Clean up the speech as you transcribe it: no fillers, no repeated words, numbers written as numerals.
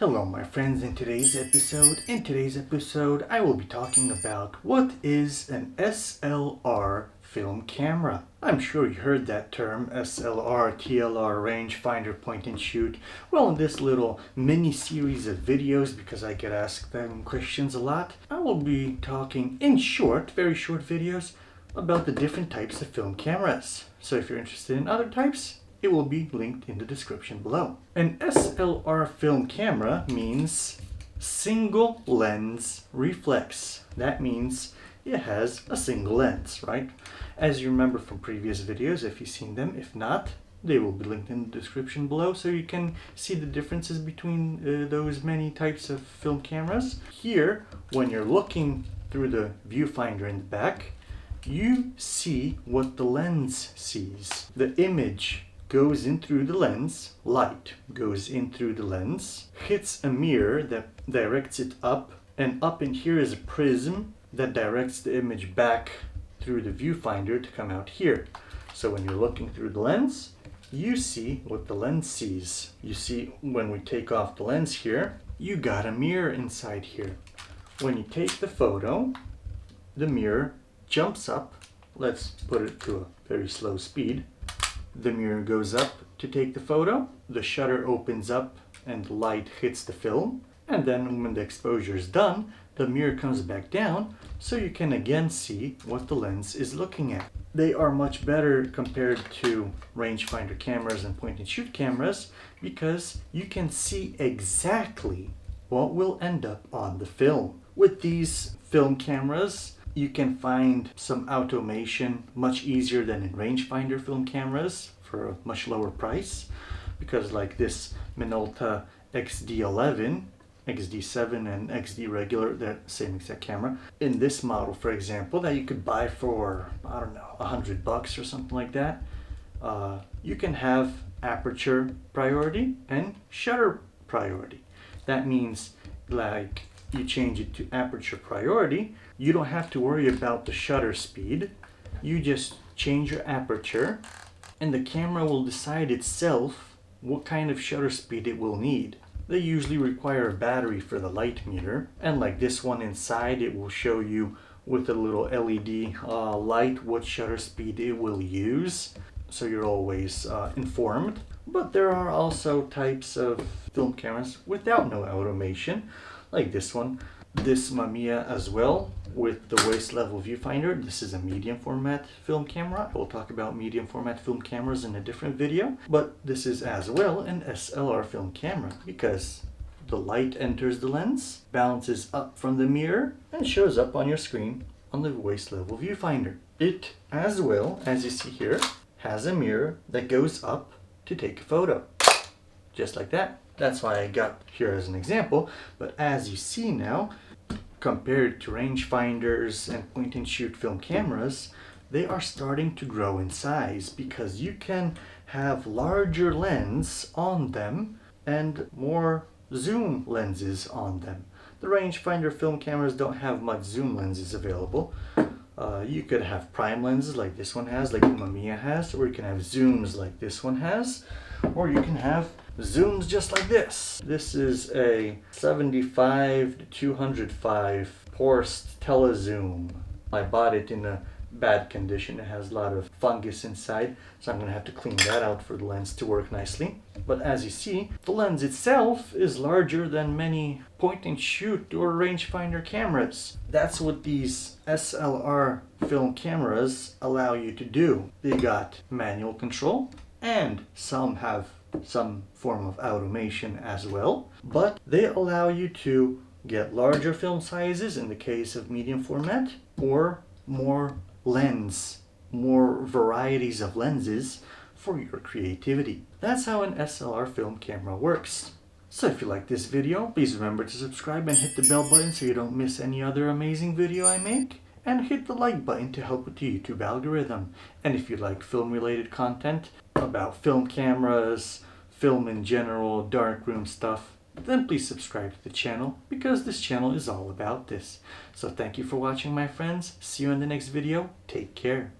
Hello my friends, in today's episode I will be talking about what is an SLR film camera. I'm sure you heard that term, SLR, TLR, rangefinder, point and shoot. Well, in this little mini series of videos, because I get asked them questions a lot, I will be talking in short, very short videos about the different types of film cameras. So if you're interested in other types, it will be linked in the description below. An SLR film camera means single lens reflex. That means it has a single lens, right? As you remember from previous videos, if you've seen them. If not, they will be linked in the description below so you can see the differences between those many types of film cameras. Here, when you're looking through the viewfinder in the back, you see what the lens sees. The image goes in through the lens, light goes in through the lens, hits a mirror that directs it up, and up in here is a prism that directs the image back through the viewfinder to come out here. So when you're looking through the lens, you see what the lens sees. You see, when we take off the lens here, you got a mirror inside here. When you take the photo, the mirror jumps up. Let's put it to a very slow speed. The mirror goes up to take the photo, the shutter opens up and the light hits the film, and then when the exposure is done, the mirror comes back down so you can again see what the lens is looking at. They are much better compared to rangefinder cameras and point and shoot cameras because you can see exactly what will end up on the film. With these film cameras, you can find some automation much easier than in rangefinder film cameras for a much lower price, because like this Minolta XD11, XD7 and XD regular, they're the same exact camera. In this model, for example, that you could buy for, I don't know, $100 or something like that, you can have aperture priority and shutter priority. That means like you change it to aperture priority, you don't have to worry about the shutter speed. You just change your aperture and the camera will decide itself what kind of shutter speed it will need. They usually require a battery for the light meter, and like this one inside, it will show you with a little LED light what shutter speed it will use, so you're always informed. But there are also types of film cameras without no automation, like this one, this Mamiya as well, with the waist level viewfinder. This is a medium format film camera. I will talk about medium format film cameras in a different video, but this is as well an SLR film camera because the light enters the lens, bounces up from the mirror, and shows up on your screen on the waist level viewfinder. It, as well, as you see here, has a mirror that goes up to take a photo, just like that. That's why I got here as an example, but as you see now, compared to rangefinders and point and shoot film cameras, they are starting to grow in size because you can have larger lens on them and more zoom lenses on them. The rangefinder film cameras don't have much zoom lenses available. You could have prime lenses like this one has, like the Mamiya has, or you can have zooms like this one has, or you can have zooms just like this. This is a 75 to 205 Porst telezoom. I bought it in a bad condition. It has a lot of fungus inside, so I'm going to have to clean that out for the lens to work nicely. But as you see, the lens itself is larger than many point and shoot or rangefinder cameras. That's what these SLR film cameras allow you to do. They got manual control, and some have some form of automation as well, but they allow you to get larger film sizes in the case of medium format, or more lens, more varieties of lenses for your creativity. That's how an SLR film camera works. So if you like this video, please remember to subscribe and hit the bell button so you don't miss any other amazing video I make. And hit the like button to help with the YouTube algorithm. And if you like film related content about film cameras, film in general, darkroom stuff, then please subscribe to the channel because this channel is all about this. So thank you for watching, my friends. See you in the next video. Take care.